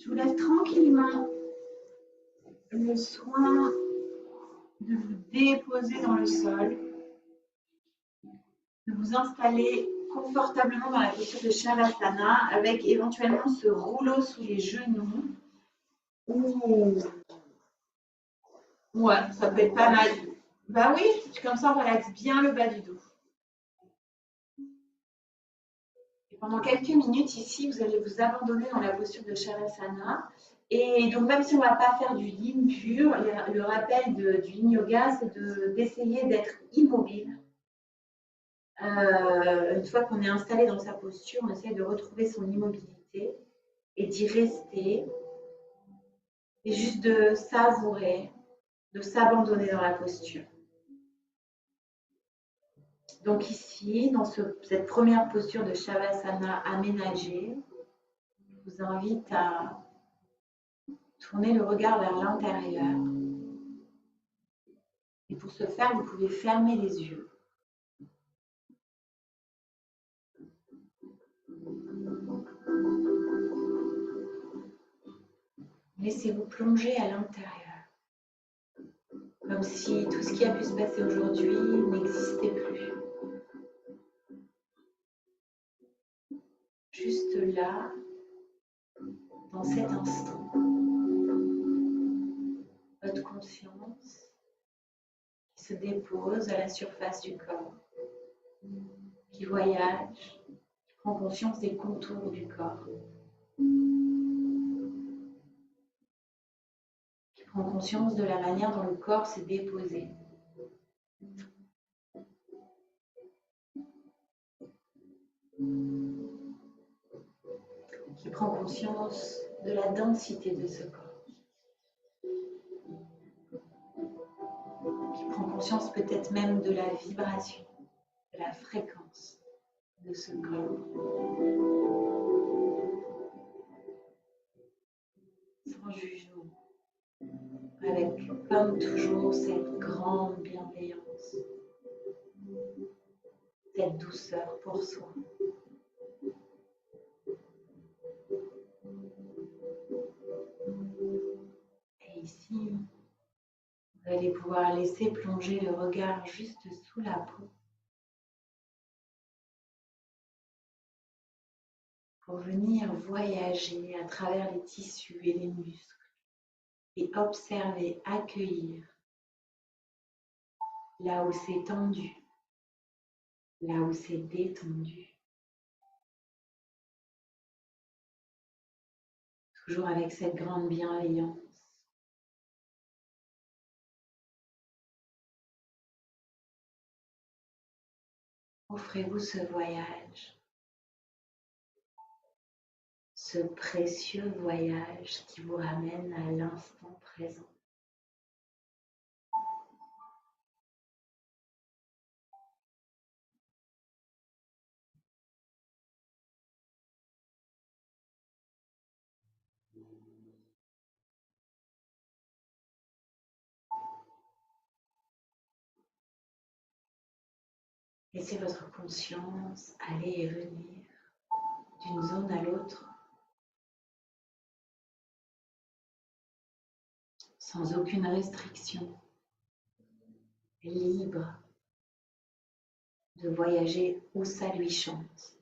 Je vous laisse tranquillement le soin de vous déposer dans le sol, de vous installer confortablement dans la posture de Shavasana avec éventuellement ce rouleau sous les genoux. Ouh. Ouais, ça peut être pas mal. Bah oui, comme ça on relaxe bien le bas du dos. Et pendant quelques minutes ici, vous allez vous abandonner dans la posture de Shavasana. Et donc même si on ne va pas faire du yin pur, le rappel du yin yoga, c'est d'essayer d'être immobile. Une fois qu'on est installé dans sa posture, on essaie de retrouver son immobilité et d'y rester. Et juste de savourer, de s'abandonner dans la posture. Donc ici, dans cette première posture de Shavasana aménagée, je vous invite à tourner le regard vers l'intérieur. Et pour ce faire, vous pouvez fermer les yeux. Laissez-vous plonger à l'intérieur, comme si tout ce qui a pu se passer aujourd'hui n'existait plus. Juste là, dans cet instant, votre conscience qui se dépose à la surface du corps, qui voyage, qui prend conscience des contours du corps, qui prend conscience de la manière dont le corps s'est déposé. Qui prend conscience de la densité de ce corps. Qui prend conscience peut-être même de la vibration, de la fréquence de ce corps. Sans jugement. Avec, comme toujours, cette grande bienveillance. Cette douceur pour soi. Et ici, vous allez pouvoir laisser plonger le regard juste sous la peau. Pour venir voyager à travers les tissus et les muscles et observer, accueillir là où c'est tendu, là où c'est détendu. Toujours avec cette grande bienveillance. Offrez-vous ce voyage, ce précieux voyage qui vous ramène à l'instant présent. Laissez votre conscience aller et venir d'une zone à l'autre sans aucune restriction, libre de voyager où ça lui chante.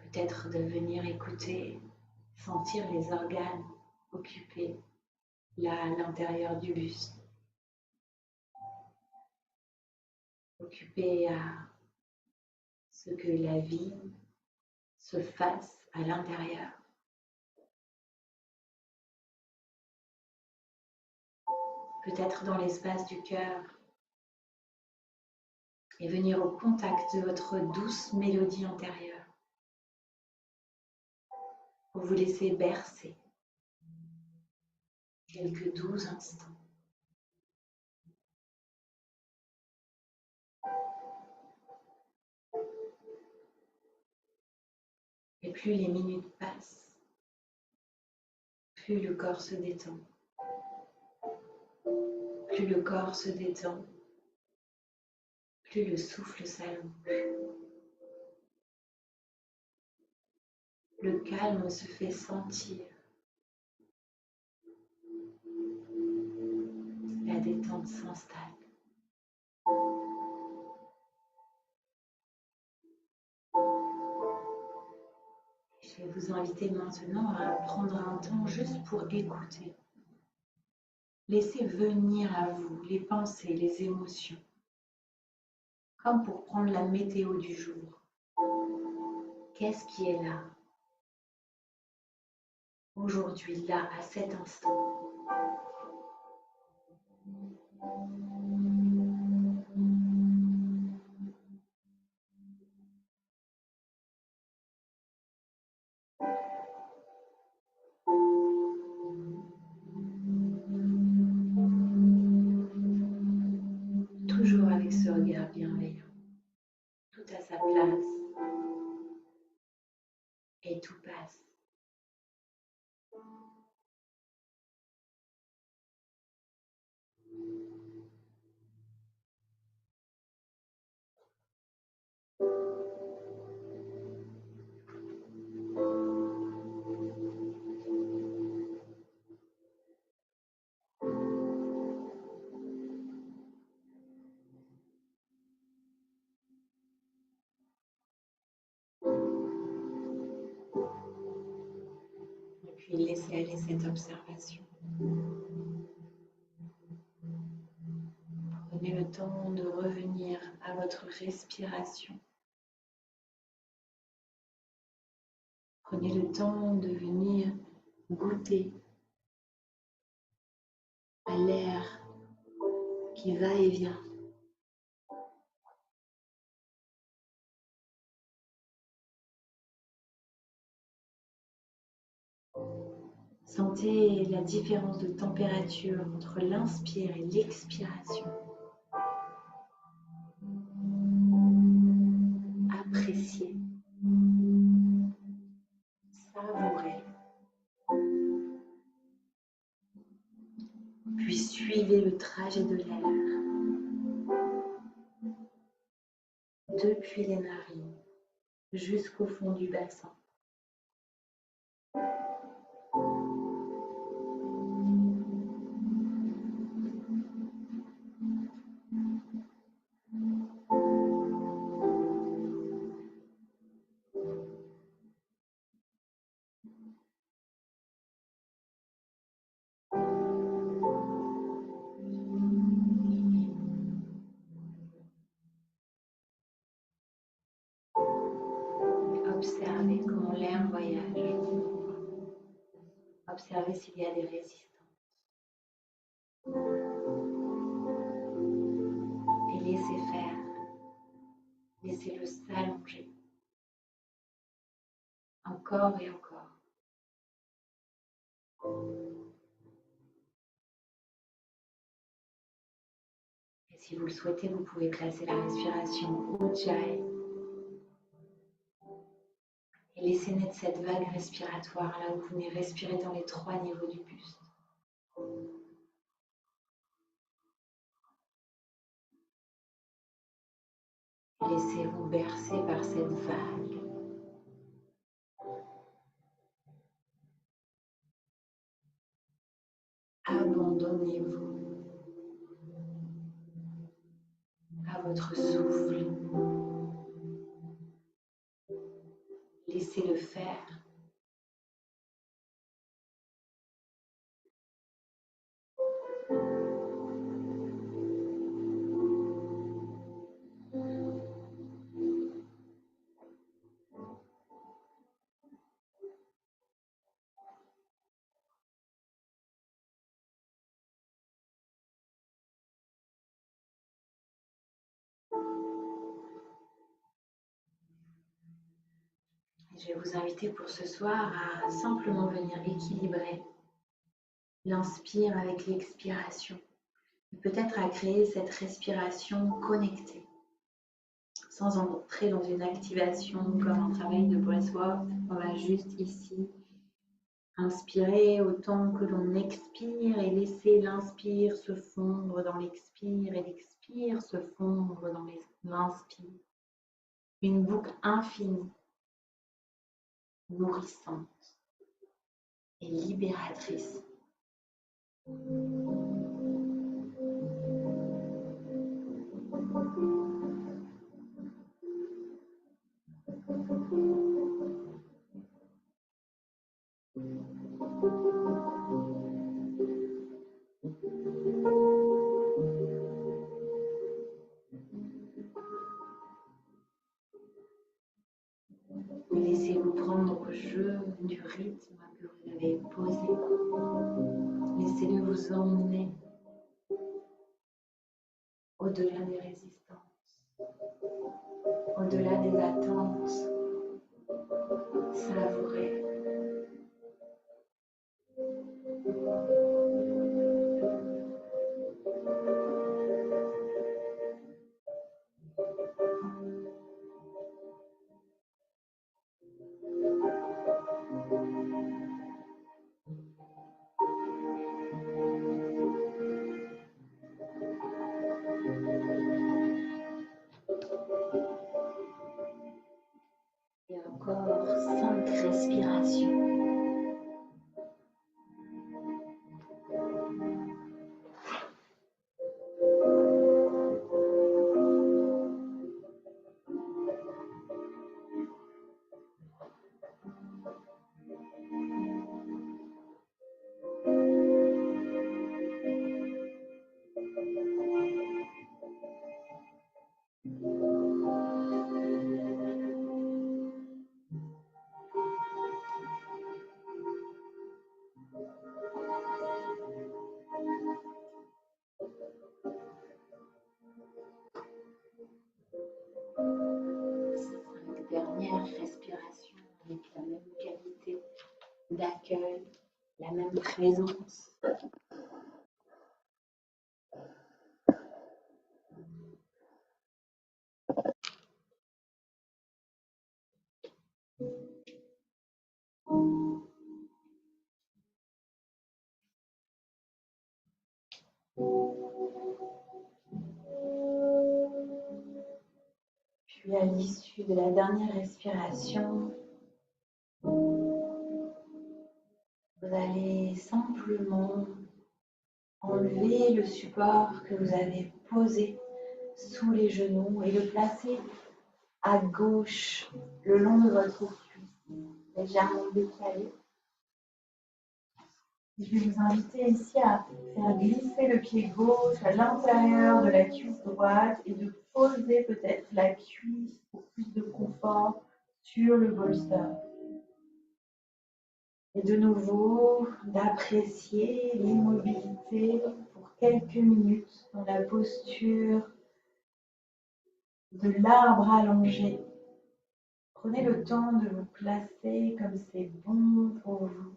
Peut-être de venir écouter, sentir les organes occupés là à l'intérieur du buste. Occupés à ce que la vie se fasse à l'intérieur. Peut-être dans l'espace du cœur et venir au contact de votre douce mélodie intérieure pour vous laisser bercer quelques doux instants. Et plus les minutes passent, plus le corps se détend. Plus le corps se détend, plus le souffle s'allonge. Le calme se fait sentir. La détente s'installe. Je vais vous inviter maintenant à prendre un temps juste pour écouter. Laissez venir à vous les pensées, les émotions, comme pour prendre la météo du jour. Qu'est-ce qui est là, aujourd'hui, là, à cet instant? Toujours avec ce regard bienveillant, tout à sa place et tout passe. Et puis laissez aller cette observation. Prenez le temps de revenir à votre respiration. Prenez le temps de venir goûter à l'air qui va et vient. Sentez la différence de température entre l'inspire et l'expiration. Appréciez, savourez, puis suivez le trajet de l'air depuis les narines jusqu'au fond du bassin. Observez comment l'air voyage. Observez s'il y a des résistances. Et laissez faire. Laissez-le s'allonger. Encore et encore. Et si vous le souhaitez, vous pouvez placer la respiration Ujjayi et laissez naître cette vague respiratoire là où vous venez respirer dans les 3 niveaux du buste. Laissez-vous bercer par cette vague. Abandonnez-vous à votre souffle. Laissez-le faire. Je vais vous inviter pour ce soir à simplement venir équilibrer l'inspire avec l'expiration. Et peut-être à créer cette respiration connectée, sans entrer dans une activation comme un travail de breathwork. On va juste ici inspirer autant que l'on expire et laisser l'inspire se fondre dans l'expire et l'expire se fondre dans On inspire. Une boucle infinie, nourrissante et libératrice. Laissez-vous prendre au jeu du rythme que vous avez posé. Laissez-le vous emmener au-delà des résistances, au-delà des attentes. Savourez. Et encore 5 respirations. Dernière respiration avec la même qualité d'accueil, la même présence. Puis à l'issue de la dernière respiration, vous allez simplement enlever le support que vous avez posé sous les genoux et le placer à gauche, le long de votre cuisse, légèrement décalé. Je vais vous inviter ici à faire glisser le pied gauche à l'intérieur de la cuisse droite et de poser peut-être la cuisse pour plus de confort sur le bolster. Et de nouveau, d'apprécier l'immobilité pour quelques minutes dans la posture de l'arbre allongé. Prenez le temps de vous placer comme c'est bon pour vous.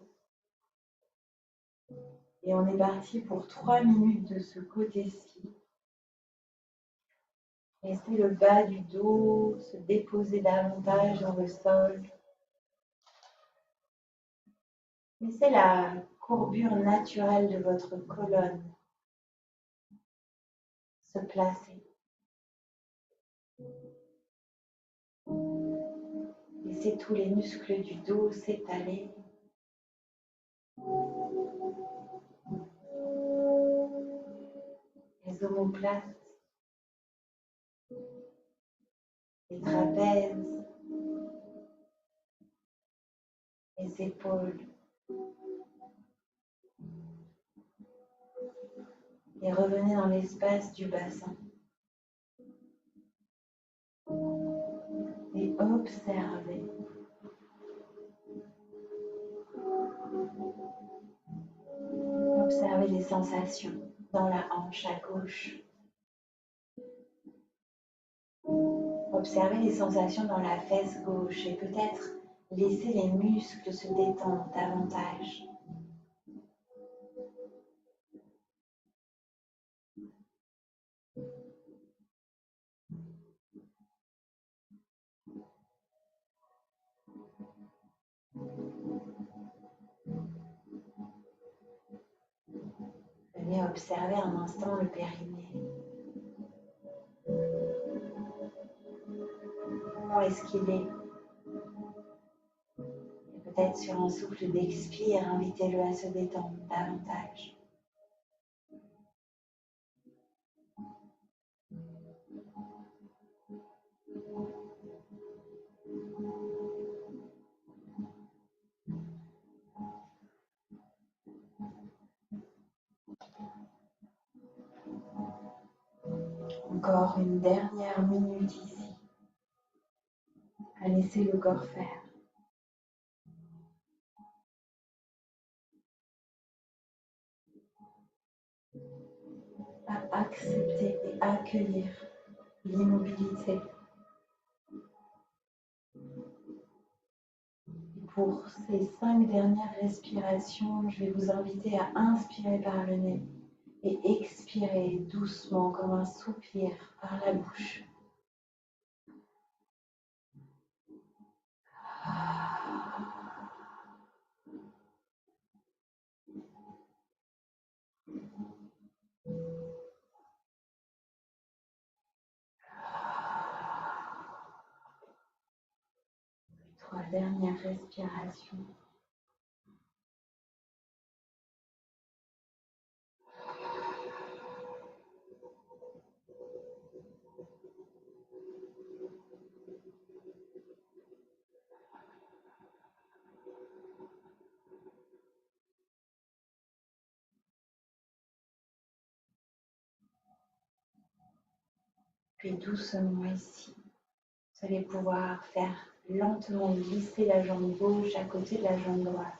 Et on est parti pour 3 minutes de ce côté-ci. Laissez le bas du dos se déposer davantage dans le sol. Laissez la courbure naturelle de votre colonne se placer. Laissez tous les muscles du dos s'étaler. Les omoplates, les trapèzes, les épaules. Et revenez dans l'espace du bassin. Et observez. Observez les sensations dans la hanche à gauche. Observez les sensations dans la fesse gauche et peut-être laissez les muscles se détendre davantage. Venez observer un instant le périnée. comment est-ce qu'il est. Et peut-être sur un souffle d'expire, invitez-le à se détendre davantage. Encore une dernière minute ici, à laisser le corps faire, à accepter et accueillir l'immobilité. Pour ces 5 dernières respirations, je vais vous inviter à inspirer par le nez et expirer doucement comme un soupir par la bouche. Trois dernières respirations. Puis doucement ici, vous allez pouvoir faire lentement glisser la jambe gauche à côté de la jambe droite.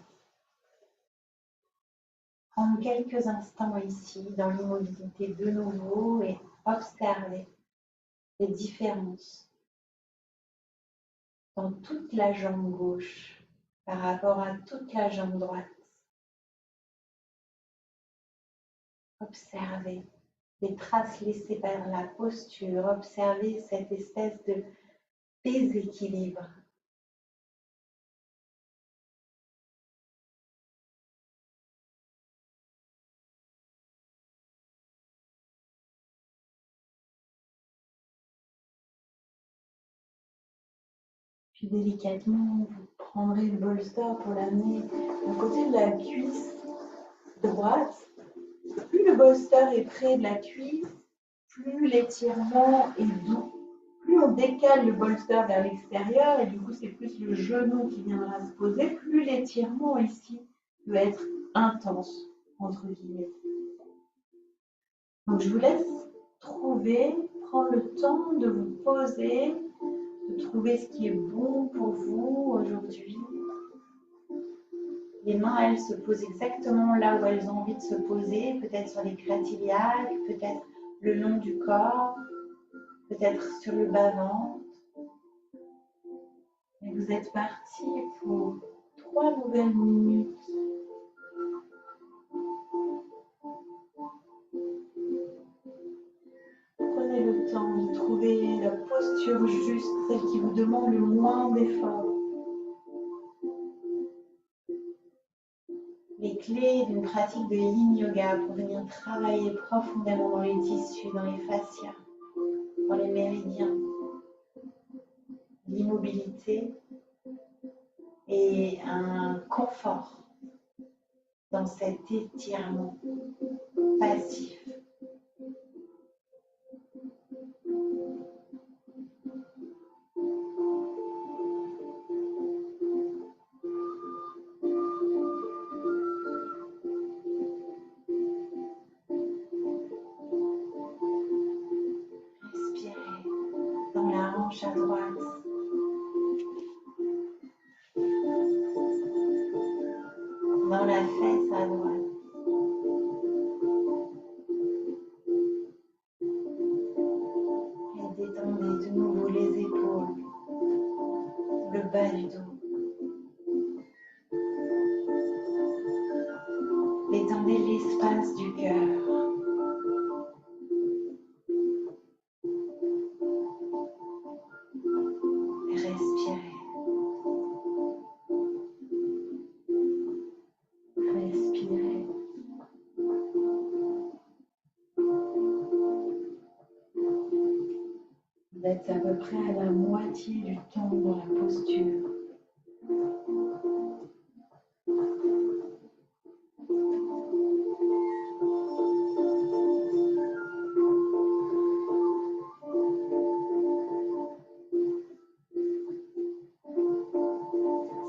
Prendre quelques instants ici dans l'immobilité de nouveau et observer les différences dans toute la jambe gauche par rapport à toute la jambe droite. Observez les traces laissées par la posture, observez cette espèce de déséquilibre. Puis délicatement, vous prendrez le bolster pour l'amener à côté de la cuisse droite. Plus le bolster est près de la cuisse, plus l'étirement est doux. Plus on décale le bolster vers l'extérieur, et du coup c'est plus le genou qui viendra se poser, plus l'étirement ici peut être intense, entre guillemets. Donc je vous laisse prendre le temps de vous poser, de trouver ce qui est bon pour vous aujourd'hui. Les mains, elles se posent exactement là où elles ont envie de se poser, peut-être sur les crâne-iliaques, peut-être le long du corps, peut-être sur le bas-ventre. Et vous êtes parti pour 3 nouvelles minutes. Prenez le temps de trouver la posture juste, celle qui vous demande le moins d'effort. Les clés d'une pratique de yin yoga pour venir travailler profondément dans les tissus, dans les fascias, dans les méridiens, l'immobilité et un confort dans cet étirement passif. Respirez dans la hanche à droite. Dans la fesse à droite. Et détendez de nouveau les épaules, le bas du dos. Détendez l'espace du cœur. Respirez. Respirez. Vous êtes à peu près à la moitié du temps dans la posture.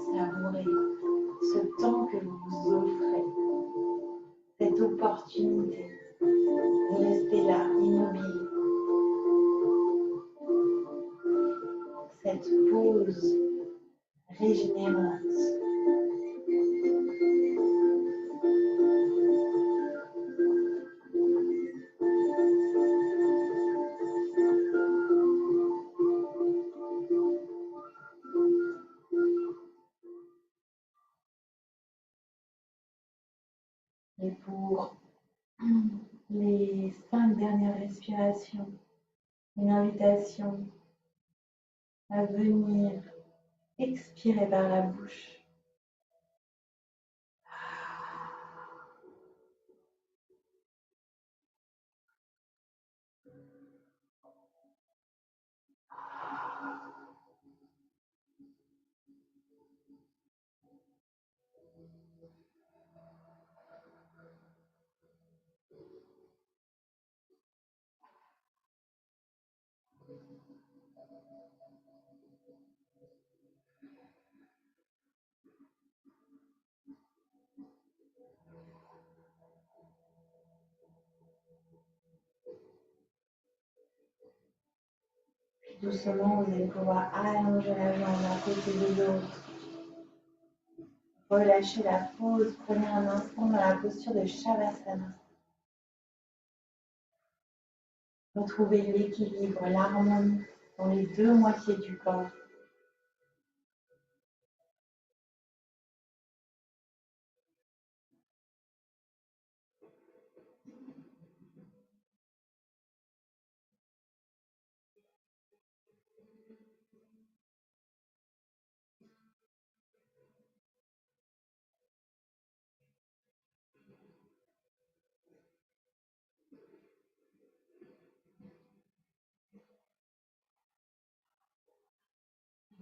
Savourez ce temps que vous vous offrez, cette opportunité de rester là, immobile, cette pause régénérante. Et pour les 5 dernières respirations, une invitation à venir expirer par la bouche. Puis doucement, vous allez pouvoir allonger la jambe à côté de l'autre. Relâchez la pose, prenez un instant dans la posture de Shavasana. Retrouvez l'équilibre, l'harmonie dans les deux moitiés du corps.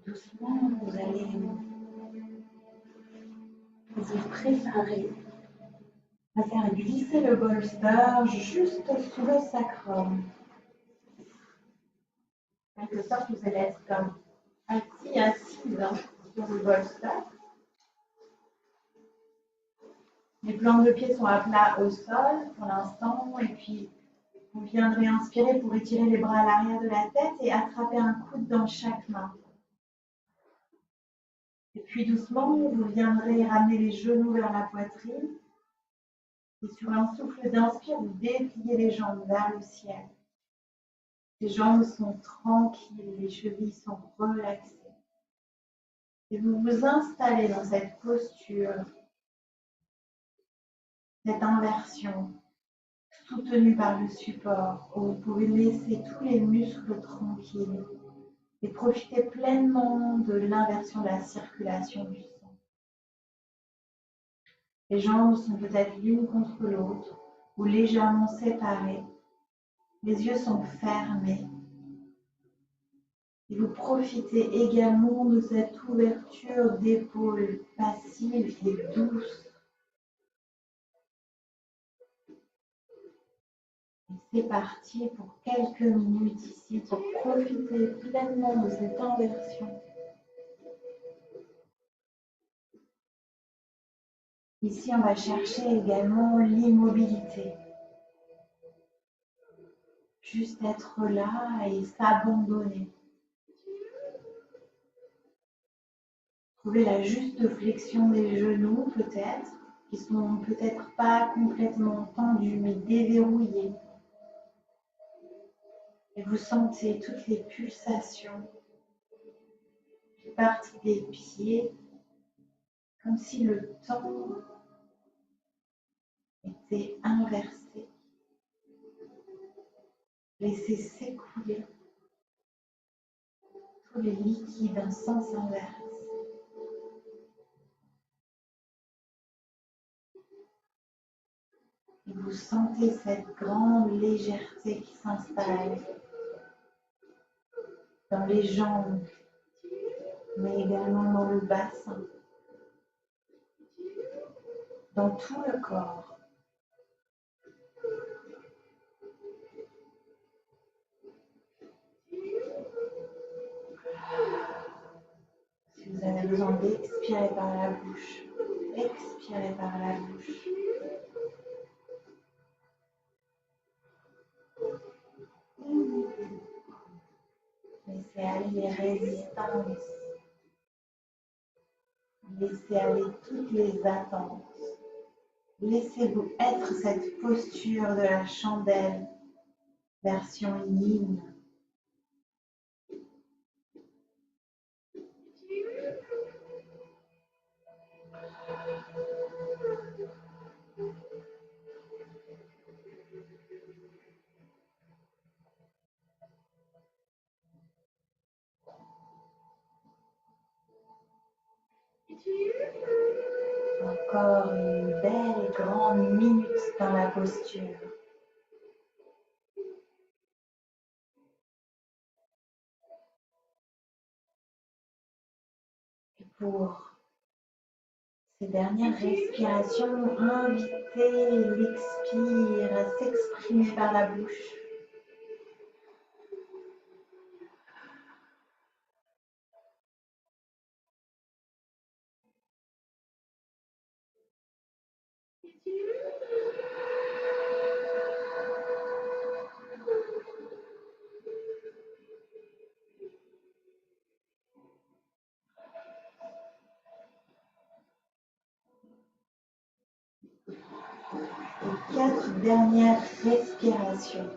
Doucement, vous allez vous préparer à faire glisser le bolster juste sous le sacrum. En quelque sorte, vous allez être comme assise sur le bolster. Les plantes de pied sont à plat au sol pour l'instant, et puis vous viendrez inspirer pour étirer les bras à l'arrière de la tête et attraper un coude dans chaque main. Et puis doucement, vous viendrez ramener les genoux vers la poitrine. Et sur un souffle d'inspire, vous dépliez les jambes vers le ciel. Les jambes sont tranquilles, les chevilles sont relaxées. Et vous vous installez dans cette posture, cette inversion, soutenue par le support, où vous pouvez laisser tous les muscles tranquilles et profiter pleinement de l'inversion de la circulation du sang. Les jambes sont peut-être l'une contre l'autre ou légèrement séparées. Les yeux sont fermés. Et vous profitez également de cette ouverture d'épaules passive et douce. Et c'est parti pour quelques minutes ici pour profiter pleinement de cette inversion. Ici, on va chercher également l'immobilité. Juste être là et s'abandonner. Trouver la juste flexion des genoux peut-être, qui sont peut-être pas complètement tendus mais déverrouillés. Et vous sentez toutes les pulsations qui partent des pieds, comme si le temps était inversé. Laissez s'écouler tous les liquides en sens inverse. Et vous sentez cette grande légèreté qui s'installe. dans les jambes, mais également dans le bassin, dans tout le corps. Si vous avez besoin d'expirer par la bouche, expirez par la bouche. Laissez aller les résistances. Laissez aller toutes les attentes. Laissez-vous être cette posture de la chandelle, version yin. Encore une belle et grande minute dans la posture. Et pour ces dernières respirations, invitez l'expire à s'exprimer par la bouche. Et 4 dernières respirations.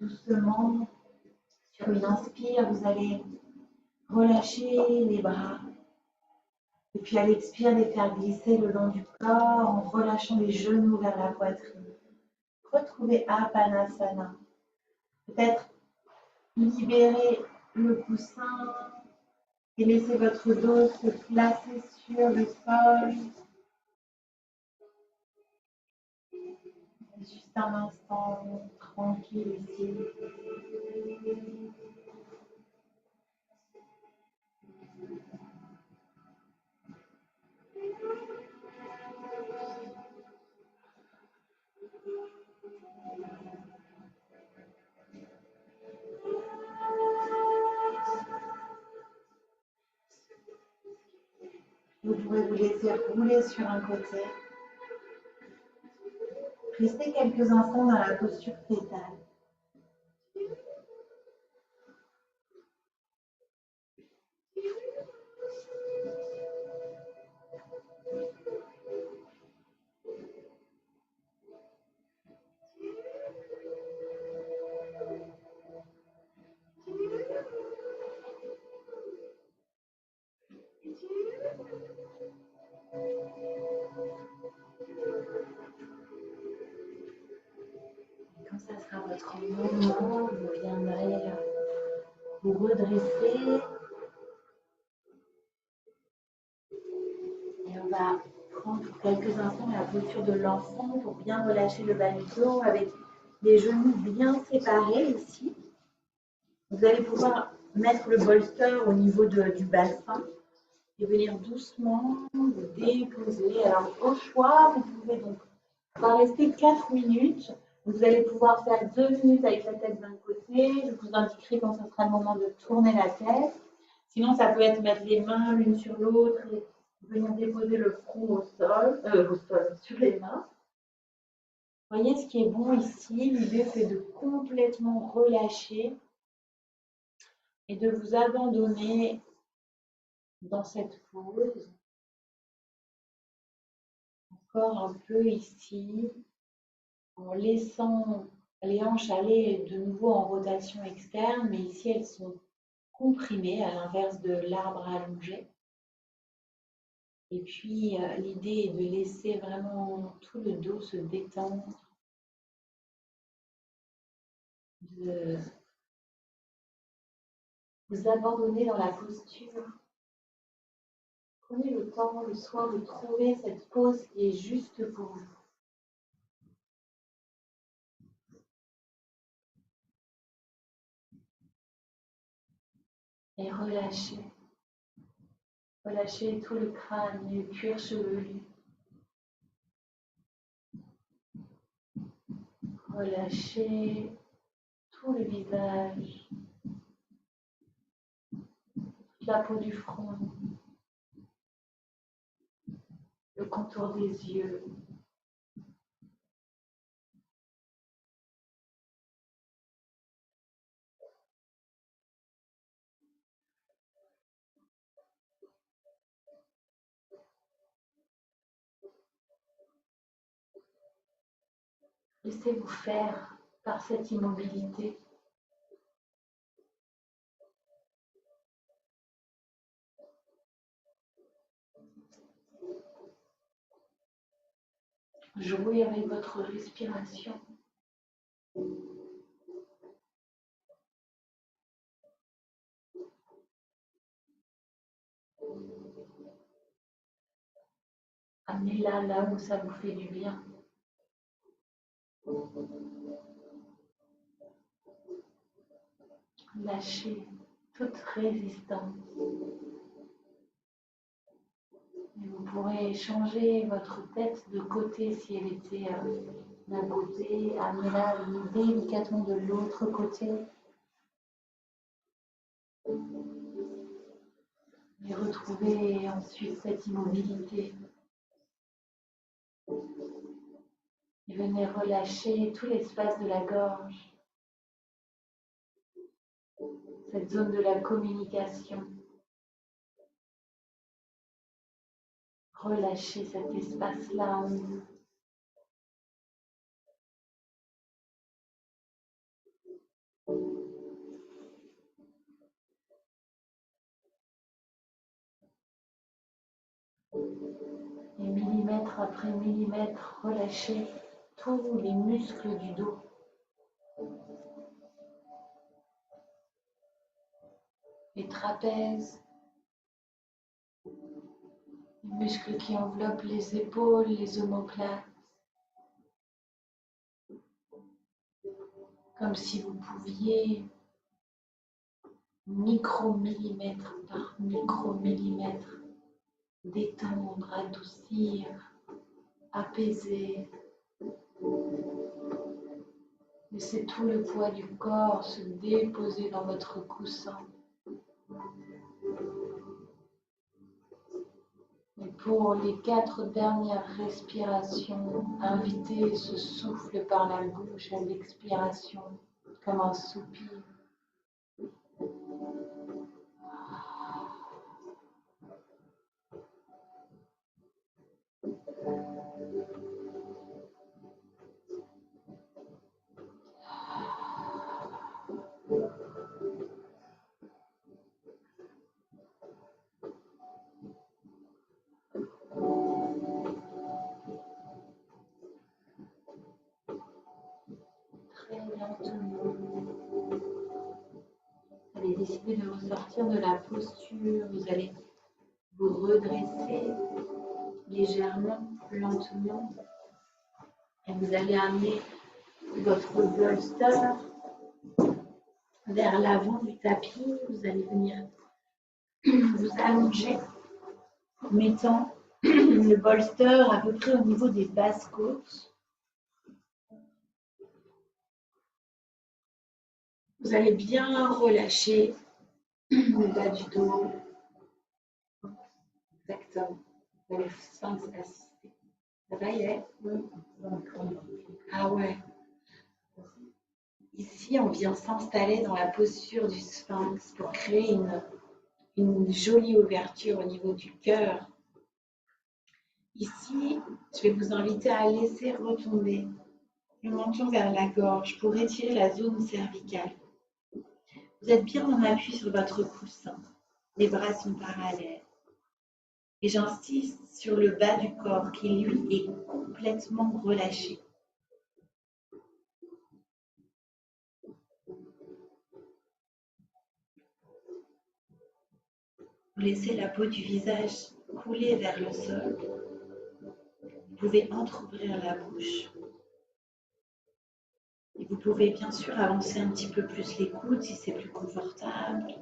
Doucement, sur une inspire, vous allez relâcher les bras. Et puis à l'expire, les faire glisser le long du corps en relâchant les genoux vers la poitrine. Retrouvez Apanasana. Peut-être libérez le coussin et laissez votre dos se placer sur le sol. Juste un instant tranquille ici. Vous pouvez vous laisser rouler sur un côté. Restez quelques instants dans la posture fétale. Quand ça sera votre moment, vous viendrez vous redresser. Et on va prendre pour quelques instants la posture de l'enfant pour bien relâcher le bas du dos avec les genoux bien séparés ici. Vous allez pouvoir mettre le bolster au niveau du bassin et venir doucement vous déposer. Alors au choix, vous pouvez donc rester 4 minutes. Vous allez pouvoir faire 2 minutes avec la tête d'un côté. Je vous indiquerai quand ce sera le moment de tourner la tête. Sinon, ça peut être mettre les mains l'une sur l'autre et venir déposer le front au sol, sur les mains. Voyez ce qui est bon ici. L'idée, c'est de complètement relâcher et de vous abandonner dans cette pause. Encore un peu ici, en laissant les hanches aller de nouveau en rotation externe, mais ici elles sont comprimées à l'inverse de l'arbre allongé. Et puis, l'idée est de laisser vraiment tout le dos se détendre, de vous abandonner dans la posture. Prenez le temps, le soin de trouver cette pose qui est juste pour vous. Et relâchez. Relâchez tout le crâne et le cuir chevelu. Relâchez tout le visage, la peau du front, le contour des yeux. Laissez-vous faire par cette immobilité. Jouez avec votre respiration. Amenez-la là où ça vous fait du bien. Lâchez toute résistance. Et vous pourrez changer votre tête de côté si elle était d'un côté. Amenez-la délicatement de l'autre côté. Et retrouvez ensuite cette immobilité. Et venez relâcher tout l'espace de la gorge, cette zone de la communication. Relâchez cet espace-là en vous. Et millimètre après millimètre, relâchez tous les muscles du dos. Les trapèzes, les muscles qui enveloppent les épaules, les omoplates. Comme si vous pouviez, micromillimètre par micromillimètre, détendre, adoucir, apaiser. Laissez tout le poids du corps se déposer dans votre coussin. Et pour les 4 dernières respirations, invitez ce souffle par la bouche à l'expiration, comme un soupir. Très lentement. Vous allez décider de ressortir de la posture. Vous allez vous redresser légèrement, lentement. Et vous allez amener votre bolster vers l'avant du tapis. Vous allez venir vous allonger, mettant le bolster à peu près au niveau des basses côtes. Vous allez bien relâcher le bas du dos. Exactement. Vous allez assister. Ça va, y est? Ah ouais. Ici, on vient s'installer dans la posture du sphinx pour créer une jolie ouverture au niveau du cœur. Ici, je vais vous inviter à laisser retomber le menton vers la gorge pour étirer la zone cervicale. Vous êtes bien en appui sur votre coussin. Les bras sont parallèles. Et j'insiste sur le bas du corps qui, lui, est complètement relâché. Vous laissez la peau du visage couler vers le sol. Vous pouvez entrouvrir la bouche. Et vous pouvez bien sûr avancer un petit peu plus les coudes si c'est plus confortable.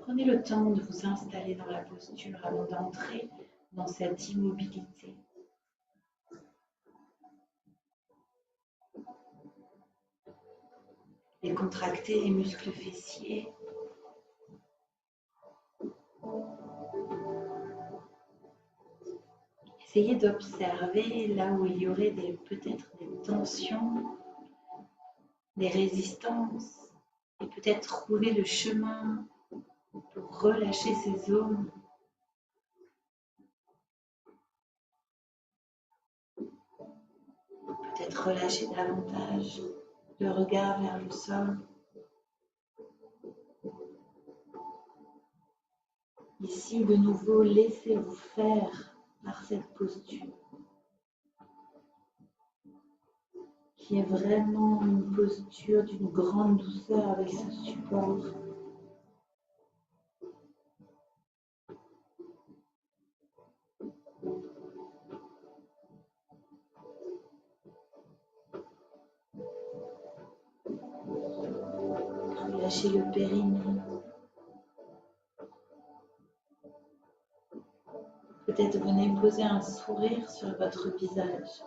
Prenez le temps de vous installer dans la posture avant d'entrer dans cette immobilité. Et contractez les muscles fessiers. Essayez d'observer là où il y aurait peut-être des tensions, des résistances, et peut-être trouver le chemin pour relâcher ces zones. Peut-être relâcher davantage le regard vers le sol. Ici, de nouveau, laissez-vous faire par cette posture, qui est vraiment une posture d'une grande douceur avec ce support. Relâchez le périnée. Peut-être venez poser un sourire sur votre visage.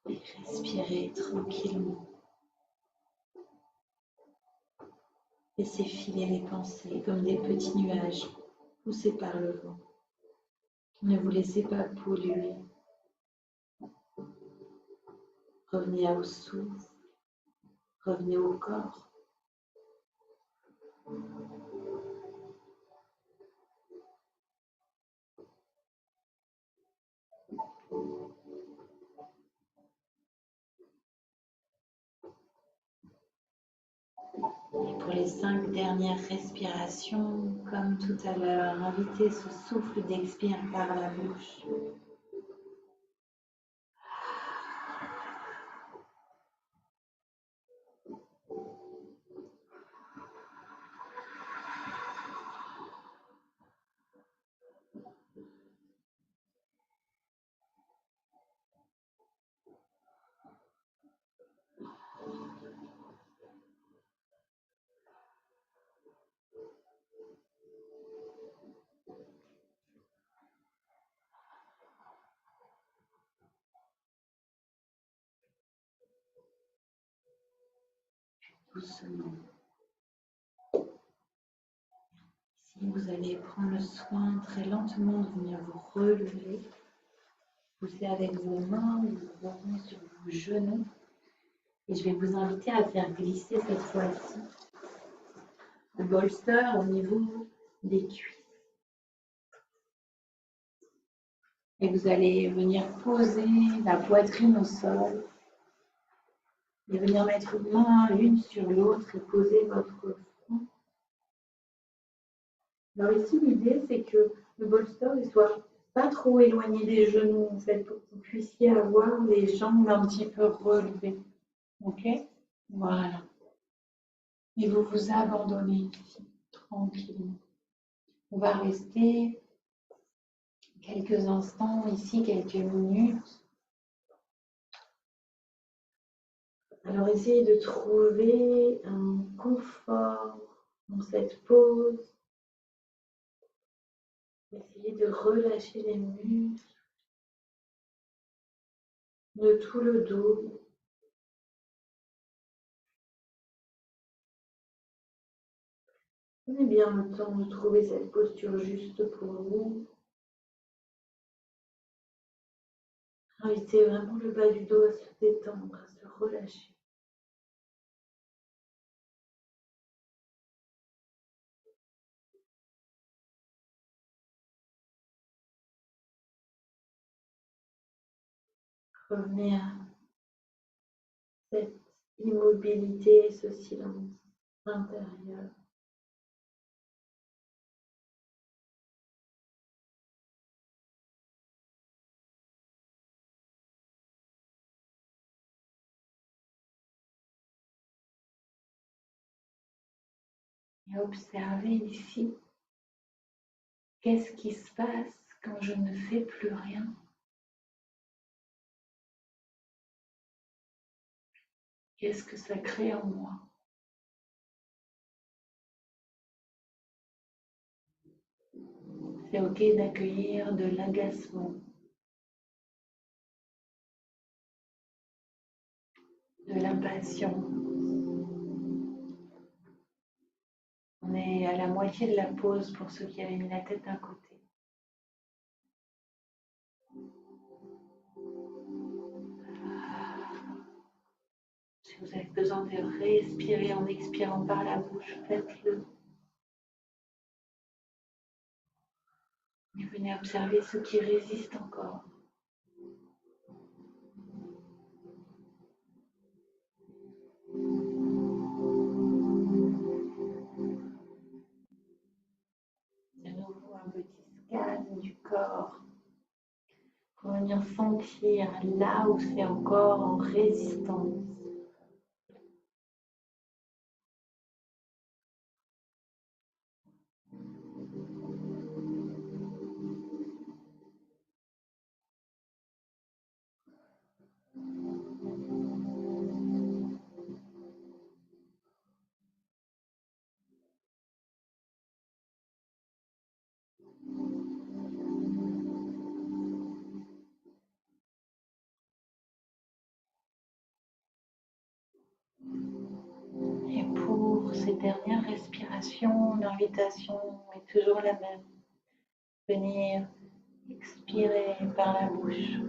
Et respirez tranquillement. Laissez filer les pensées comme des petits nuages poussés par le vent. Ne vous laissez pas polluer. Revenez au souffle, revenez au corps. Et pour les 5 dernières respirations, comme tout à l'heure, invitez ce souffle d'expire par la bouche. Doucement. Ici, vous allez prendre le soin très lentement de venir vous relever. Poussez avec vos mains ou vos mains sur vos genoux. Et je vais vous inviter à faire glisser cette fois-ci le bolster au niveau des cuisses. Et vous allez venir poser la poitrine au sol. Et venir mettre une main l'une sur l'autre et poser votre front. Alors ici, l'idée, c'est que le bolster ne soit pas trop éloigné des genoux, en fait, pour que vous puissiez avoir les jambes un petit peu relevées. Ok? Voilà. Et vous vous abandonnez ici, tranquillement. On va rester quelques instants ici, quelques minutes. Alors, essayez de trouver un confort dans cette pause. Essayez de relâcher les muscles de tout le dos. Prenez bien le temps de trouver cette posture juste pour vous. Invitez vraiment le bas du dos à se détendre, à se relâcher. Revenez à cette immobilité, ce silence intérieur. Et observez ici, qu'est-ce qui se passe quand je ne fais plus rien? Qu'est-ce que ça crée en moi? C'est ok d'accueillir de l'agacement, de l'impatience. On est à la moitié de la pause pour ceux qui avaient mis la tête d'un côté. Si vous avez besoin de respirer en expirant par la bouche, faites-le. Et venez observer ceux qui résistent encore. De nouveau, un petit scan du corps pour venir sentir là où c'est encore en résistance. Et pour ces dernières respirations, l'invitation est toujours la même. Venir expirer par la bouche.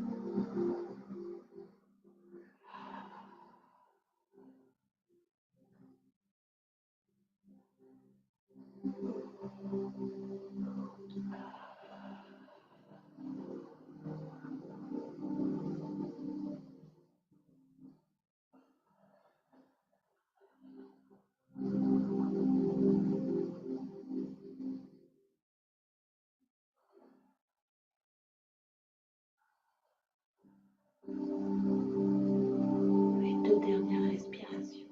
Et deux dernières respirations.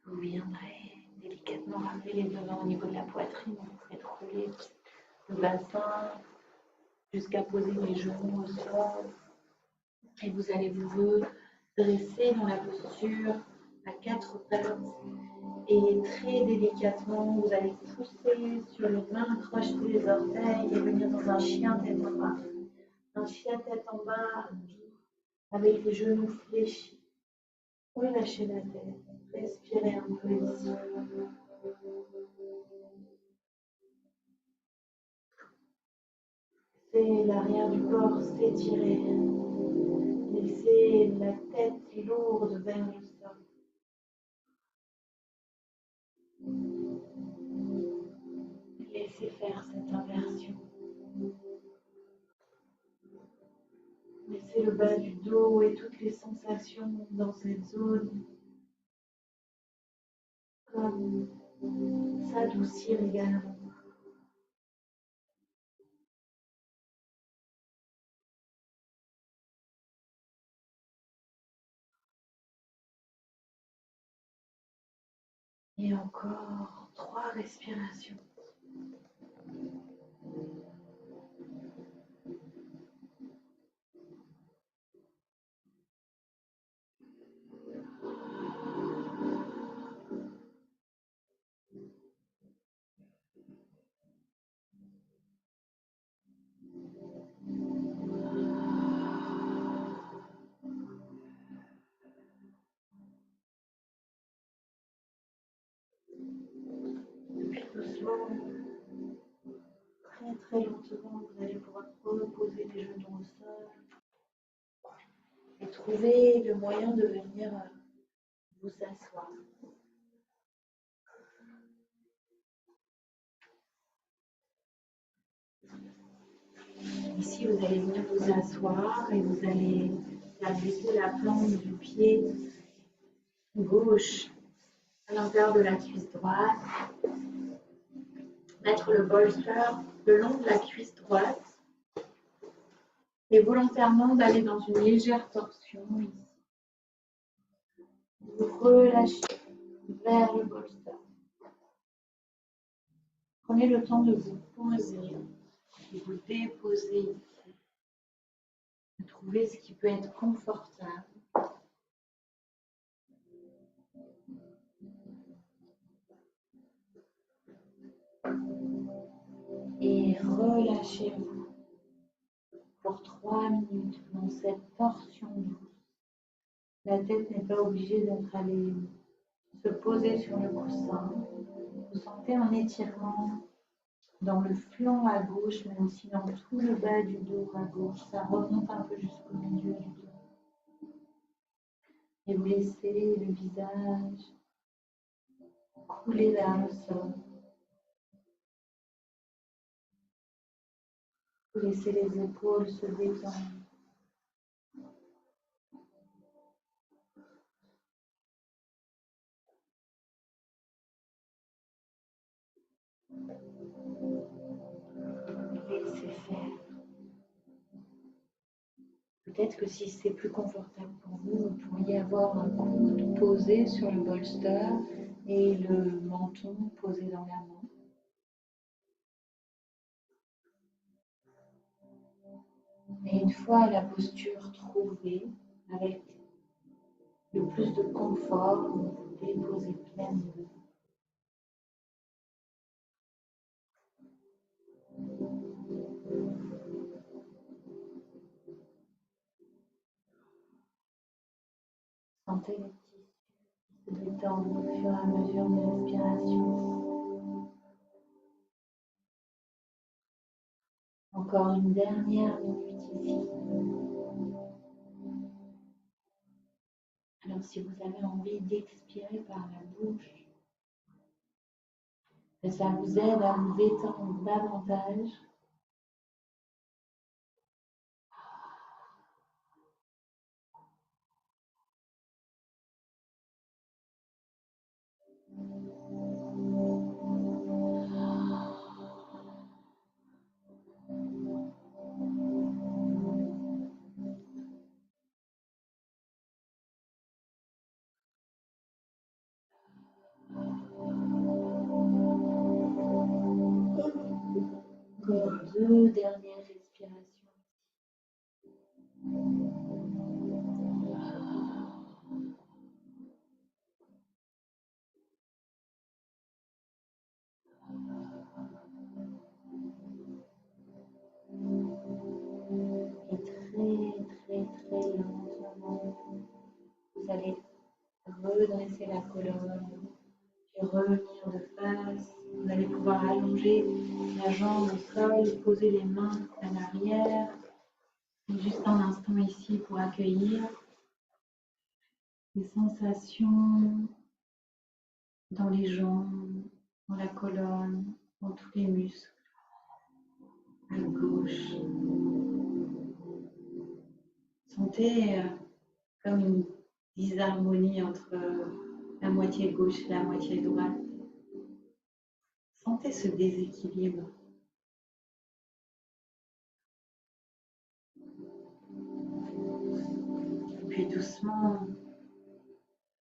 Vous viendrez délicatement ramener les deux mains au niveau de la poitrine. Vous faites rouler le bassin jusqu'à poser les genoux au sol. Et vous allez vous redresser dans la posture à quatre pattes. Et très délicatement, vous allez pousser sur les mains, crocheter les orteils et venir dans un chien tête en bas. Un chien tête en bas, doux, avec les genoux fléchis. Relâchez la tête. Respirez un peu ici. Laissez l'arrière du corps s'étirer. Laissez la tête lourde vers le sol. Laissez faire cette inversion. Laissez le bas du dos et toutes les sensations dans cette zone comme s'adoucir également. Et encore 3 respirations. Puis doucement, très très lentement, vous allez pouvoir reposer les genoux au sol et trouver le moyen de venir vous asseoir. Ici, vous allez venir vous asseoir et vous allez faire glisser la plante du pied gauche à l'intérieur de la cuisse droite. Mettre le bolster le long de la cuisse droite et volontairement d'aller dans une légère torsion ici. Vous relâchez vers le bolster. Prenez le temps de vous poser et vous déposer ici. Trouvez ce qui peut être confortable. Et relâchez-vous pour 3 minutes dans cette torsion douce. La tête n'est pas obligée d'être allée se poser sur le coussin. Vous sentez un étirement dans le flanc à gauche, mais aussi dans tout le bas du dos à gauche. Ça remonte un peu jusqu'au milieu du dos. Et vous laissez le visage couler vers le sol. Vous laissez les épaules se détendre. Laissez faire. Peut-être que si c'est plus confortable pour vous, vous pourriez avoir un coude posé sur le bolster et le menton posé dans la main. Et une fois la posture trouvée, avec le plus de confort, vous vous déposez pleinement. Sentez les tissus se détendre au fur et à mesure des respirations. Encore une dernière minute ici. Alors si vous avez envie d'expirer par la bouche, que ça vous aide à vous détendre davantage, encore 2 dernières respirations. Et très lentement, vous allez redresser la colonne et revenir de face. Vous allez pouvoir allonger la jambe au sol, poser les mains à l'arrière. Juste un instant ici pour accueillir les sensations dans les jambes, dans la colonne, dans tous les muscles, à gauche. Sentez comme une disharmonie entre la moitié gauche et la moitié droite. Sentez ce déséquilibre. Et puis doucement,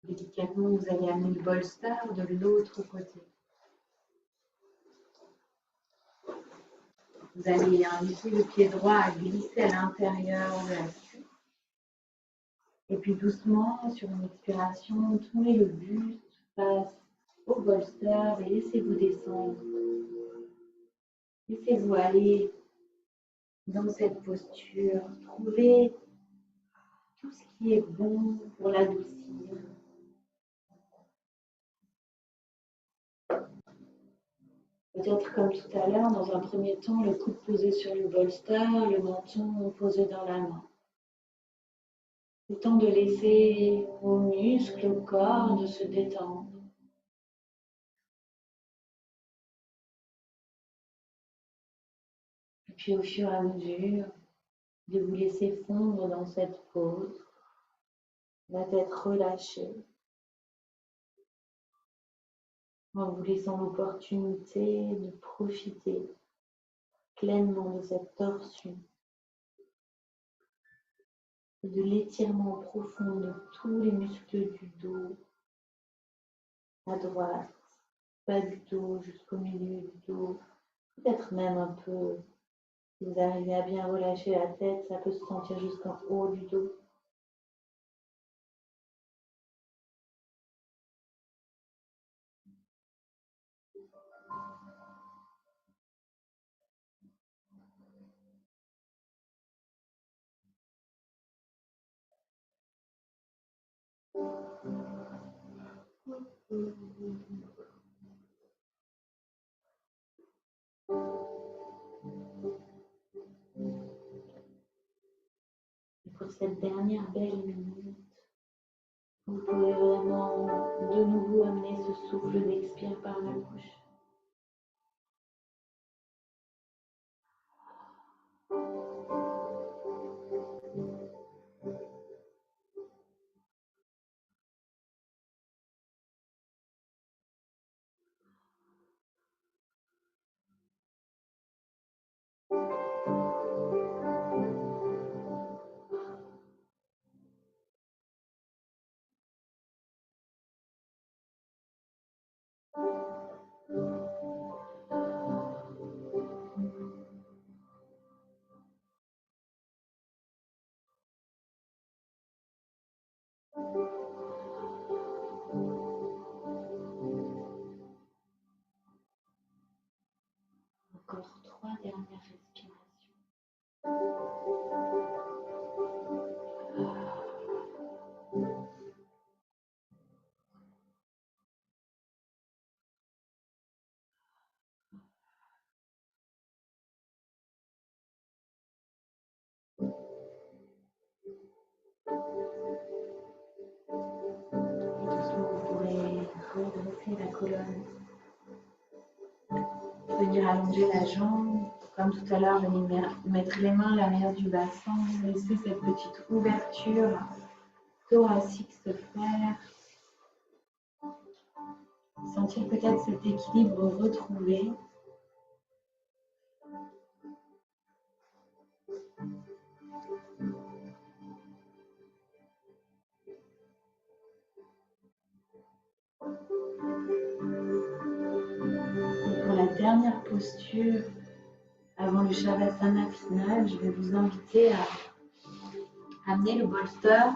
délicatement, vous allez amener le bolster de l'autre côté. Vous allez inviter le pied droit à glisser à l'intérieur de la cuisse. Et puis doucement, sur une expiration, tournez le buste face au bolster et laissez-vous descendre. Laissez-vous aller dans cette posture. Trouvez tout ce qui est bon pour l'adoucir. Peut-être comme tout à l'heure, dans un premier temps, le coude posé sur le bolster, le menton posé dans la main. Le temps de laisser vos muscles, au corps, de se détendre. Et puis au fur et à mesure de vous laisser fondre dans cette pause, la tête relâchée, en vous laissant l'opportunité de profiter pleinement de cette torsion et de l'étirement profond de tous les muscles du dos, à droite, bas du dos jusqu'au milieu du dos, peut-être même un peu. Si vous arrivez à bien relâcher la tête, ça peut se sentir jusqu'en haut du dos. Et pour cette dernière belle minute, vous pouvez vraiment de nouveau amener ce souffle d'expire par la bouche. Encore 3 dernières respirations. Doucement, vous pourrez redresser la colonne. Venir allonger la jambe. Comme tout à l'heure, venir mettre les mains à l'arrière du bassin. Laisser cette petite ouverture thoracique se faire. Sentir peut-être cet équilibre retrouvé. Et pour la dernière posture, avant le Shavasana final, je vais vous inviter à amener le bolster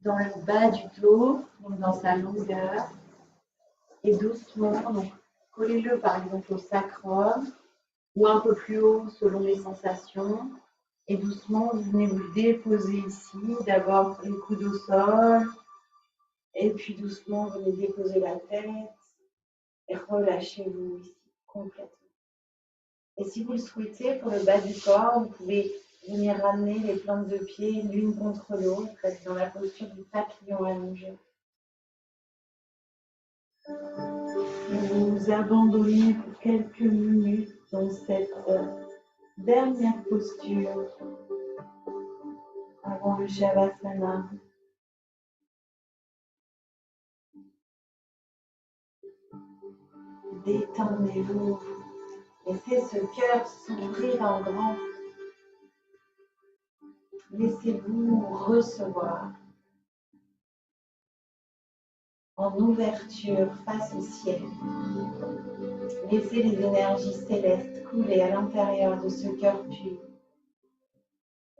dans le bas du dos, donc dans sa longueur, et doucement, donc collez-le par exemple au sacrum ou un peu plus haut selon les sensations. Et doucement, vous venez vous déposer ici, d'abord les coudes au sol, et puis doucement, vous venez déposer la tête et relâchez-vous ici complètement. Et si vous le souhaitez, pour le bas du corps, vous pouvez venir ramener les plantes de pied l'une contre l'autre, être dans la posture du papillon allongé. Et vous abandonnez pour quelques minutes dans cette dernière posture avant le Shavasana. Détendez-vous. Laissez ce cœur s'ouvrir en grand. Laissez-vous recevoir en ouverture face au ciel. Laissez les énergies célestes couler à l'intérieur de ce cœur pur.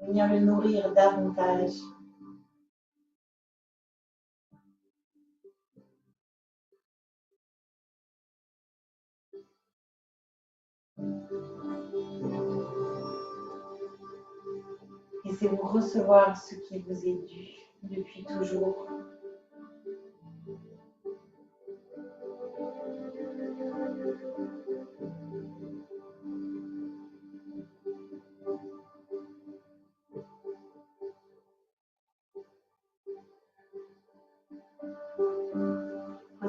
Venir le nourrir davantage. Laissez-vous recevoir ce qui vous est dû depuis toujours.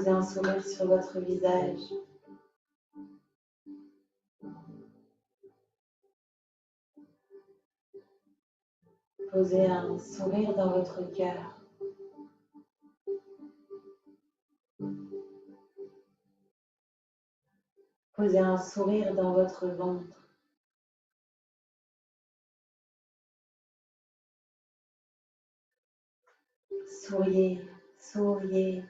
Posez un sourire sur votre visage. Posez un sourire dans votre cœur. Posez un sourire dans votre ventre. Souriez, souriez.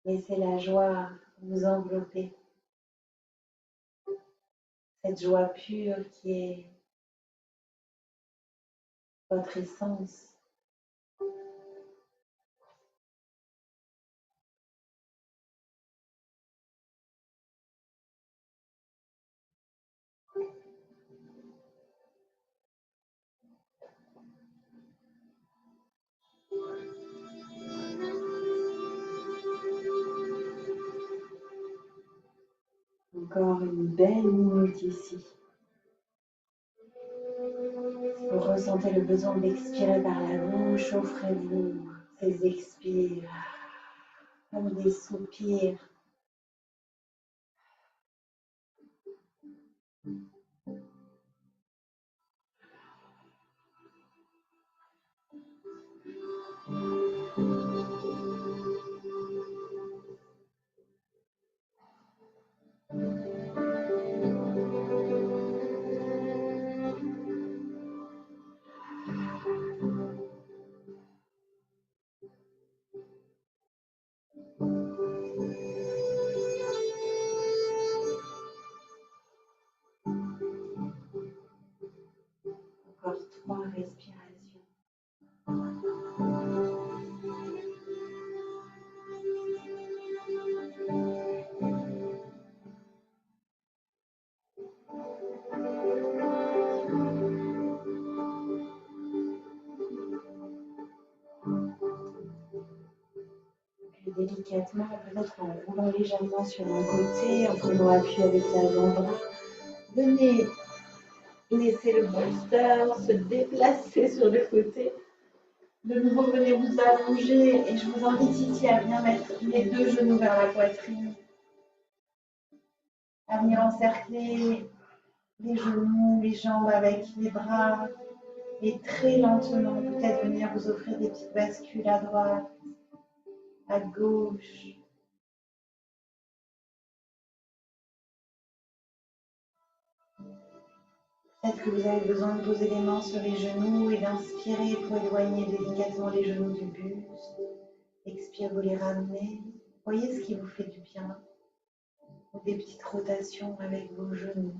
Laissez la joie vous envelopper. Cette joie pure qui est votre essence. Encore une belle minute ici. Vous ressentez le besoin d'expirer par la bouche, offrez-vous ces expires comme des soupirs. Encore 3 respirations. Puis délicatement, peut-être en roulant légèrement sur un côté, en prenant appui avec l'avant-bras, venez laisser le bolster se déplacer sur le côté. De nouveau, venez vous allonger et je vous invite ici à bien mettre les 2 genoux vers la poitrine, à venir encercler les genoux, les jambes avec les bras et très lentement peut-être venir vous offrir des petites bascules à droite, à gauche. Peut-être que vous avez besoin de poser les mains sur les genoux et d'inspirer pour éloigner délicatement les genoux du buste. Expire, vous les ramenez. Voyez ce qui vous fait du bien. Des petites rotations avec vos genoux.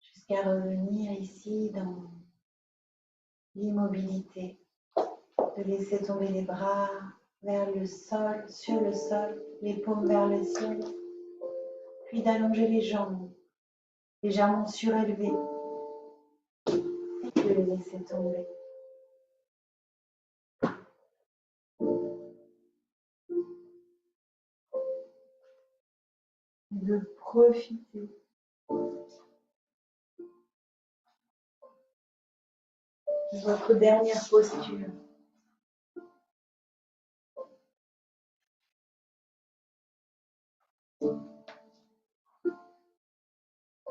Jusqu'à revenir ici dans l'immobilité. De laisser tomber les bras vers le sol, sur le sol, les paumes vers le ciel. Puis d'allonger les jambes, légèrement surélevées. Et de les laisser tomber. De profiter de votre dernière posture.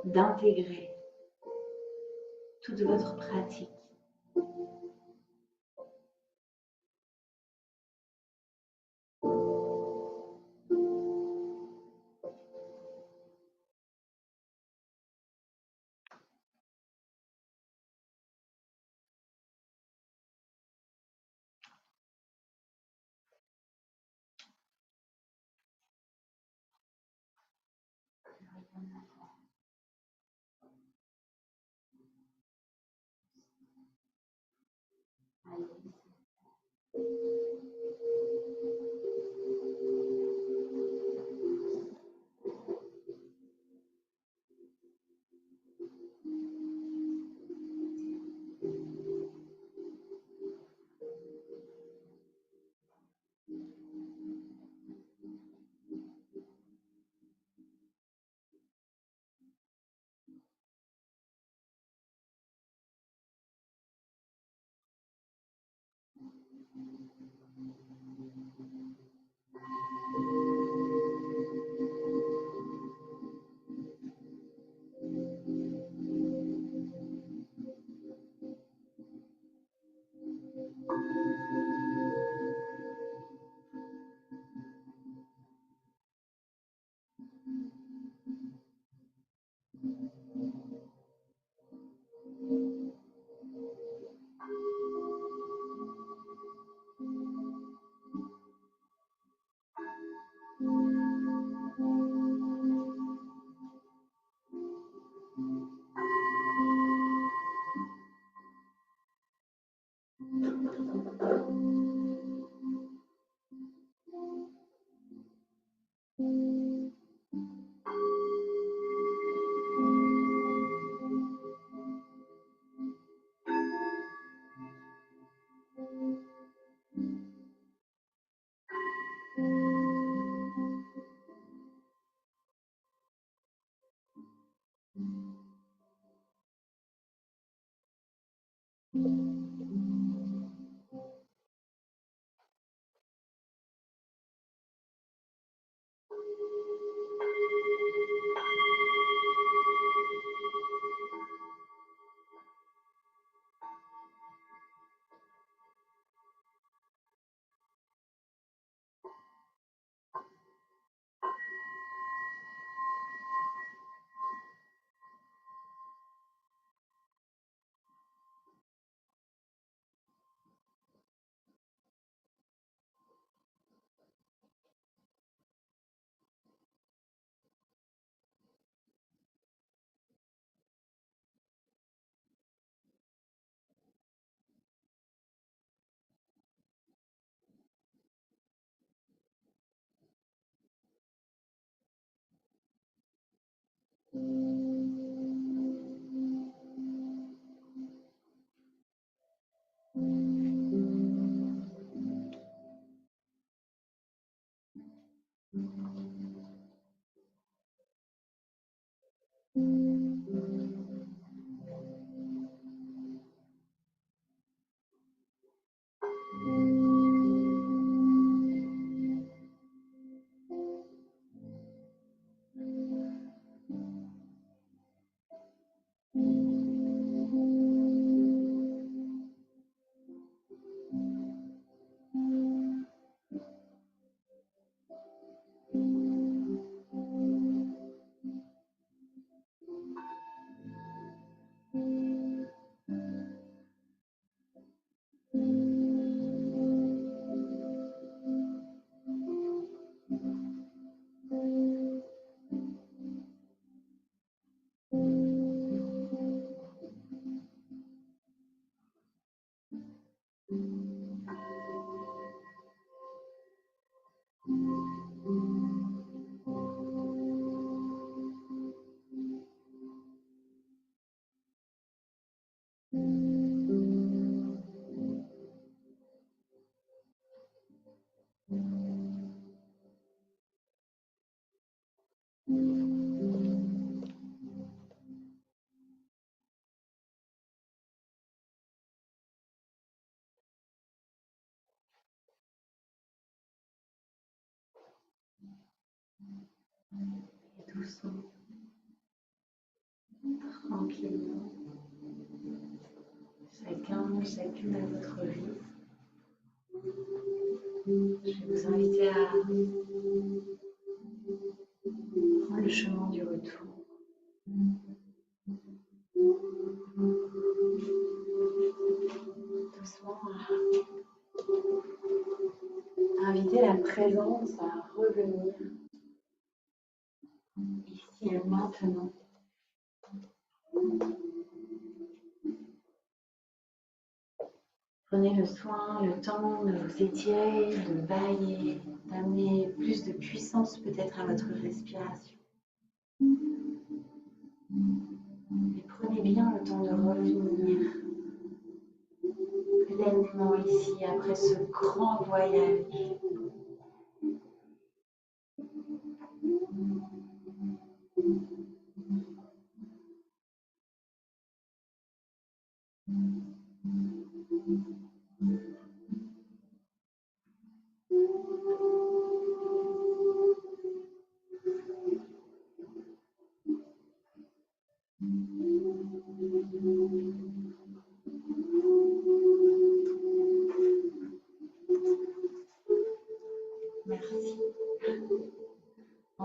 D'intégrer toute votre pratique. Et doucement, tranquillement, chacune à votre rythme. Je vais vous inviter à prendre le chemin du retour. Doucement, à inviter la présence à revenir ici et maintenant. Prenez le soin, le temps de vous étirer, de bailler, d'amener plus de puissance peut-être à votre respiration. Et prenez bien le temps de revenir pleinement ici après ce grand voyage.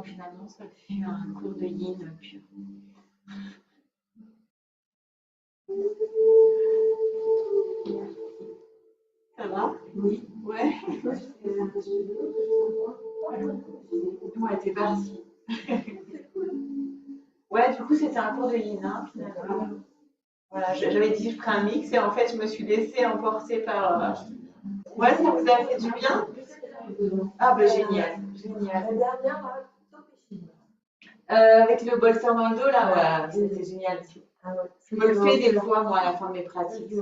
bon, finalement, ça fut un cours de yin pur. Ça va? Oui. Ouais. Ouais, t'es parti. Ouais, du coup, c'était un cours de yin, hein, finalement. Voilà, j'avais dit que je ferais un mix et en fait, je me suis laissée emporter par. Ouais, ça vous a fait du bien? Ah, bah génial, génial. Avec le bolster dans le dos, là, ouais, c'était génial. Je me le fais des fois, moi, à la fin de mes pratiques.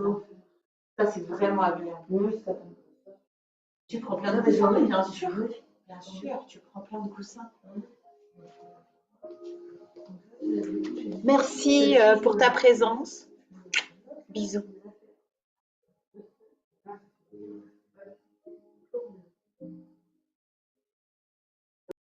Ça, c'est vraiment agréable. Tu prends plein de coussins, mais bien sûr. Bien sûr, tu prends plein de coussins. Merci pour ta présence. Bisous.